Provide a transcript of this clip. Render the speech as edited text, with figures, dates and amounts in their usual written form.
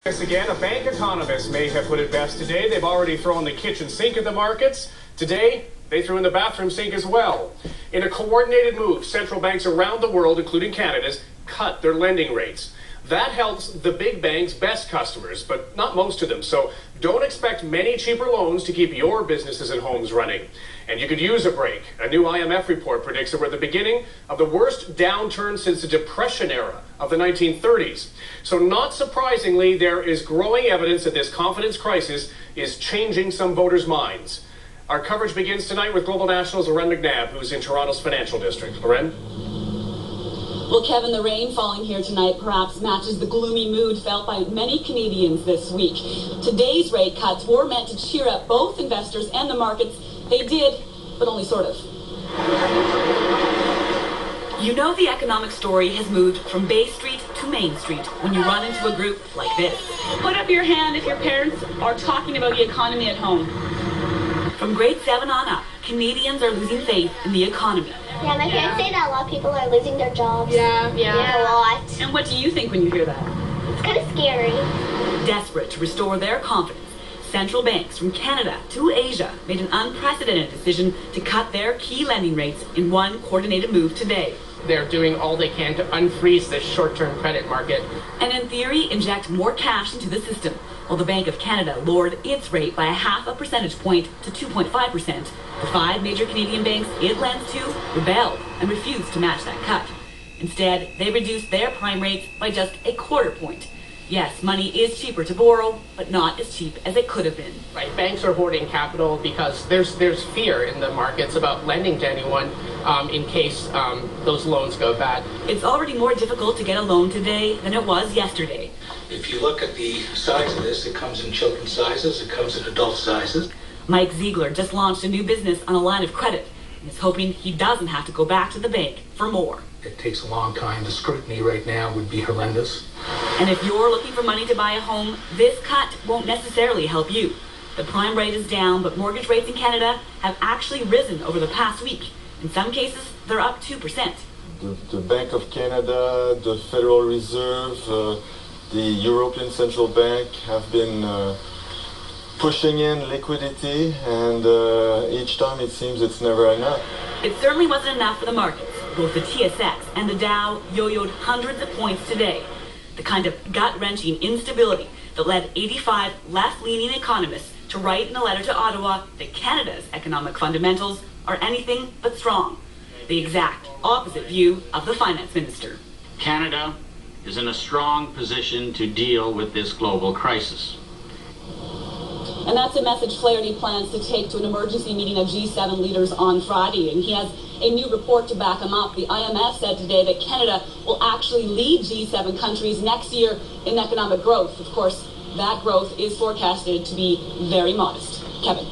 Again, a bank economist may have put it best today. They've already thrown the kitchen sink at the markets. Today, they threw in the bathroom sink as well. In a coordinated move, central banks around the world, including Canada's, cut their lending rates. That helps the big banks' best customers, but not most of them. So don't expect many cheaper loans to keep your businesses and homes running. And you could use a break. A new IMF report predicts that we're at the beginning of the worst downturn since the Depression era of the 1930s. So not surprisingly, there is growing evidence that this confidence crisis is changing some voters' minds. Our coverage begins tonight with Global National's Loren McNabb, who's in Toronto's financial district. Loren? Well, Kevin, the rain falling here tonight perhaps matches the gloomy mood felt by many Canadians this week. Today's rate cuts were meant to cheer up both investors and the markets. They did, but only sort of. You know the economic story has moved from Bay Street to Main Street when you run into a group like this. Put up your hand if your parents are talking about the economy at home. From grade 7 on up, Canadians are losing faith in the economy. Yeah, my parents say that a lot of people are losing their jobs. Yeah, a lot. And what do you think when you hear that? It's kind of scary. Desperate to restore their confidence, central banks from Canada to Asia made an unprecedented decision to cut their key lending rates in one coordinated move today. They're doing all they can to unfreeze this short-term credit market. And in theory, inject more cash into the system, while the Bank of Canada lowered its rate by 0.5 percentage point to 2.5%. The 5 major Canadian banks it lends to rebelled and refused to match that cut. Instead, they reduced their prime rates by just 0.25 point. Yes, money is cheaper to borrow, but not as cheap as it could have been. Right, banks are hoarding capital because there's fear in the markets about lending to anyone in case those loans go bad. It's already more difficult to get a loan today than it was yesterday. If you look at the size of this, it comes in children's sizes, it comes in adult sizes. Mike Ziegler just launched a new business on a line of credit and is hoping he doesn't have to go back to the bank for more. It takes a long time. The scrutiny right now would be horrendous. And if you're looking for money to buy a home, this cut won't necessarily help you. The prime rate is down, but mortgage rates in Canada have actually risen over the past week. In some cases, they're up 2%. The Bank of Canada, the Federal Reserve, the European Central Bank have been pushing in liquidity, and each time it seems it's never enough. It certainly wasn't enough for the markets. Both the TSX and the Dow yo-yoed hundreds of points today. The kind of gut-wrenching instability that led 85 left-leaning economists to write in a letter to Ottawa that Canada's economic fundamentals are anything but strong. The exact opposite view of the finance minister. Canada is in a strong position to deal with this global crisis. And that's a message Flaherty plans to take to an emergency meeting of G7 leaders on Friday. And he has a new report to back him up. The IMF said today that Canada will actually lead G7 countries next year in economic growth. Of course, that growth is forecasted to be very modest. Kevin.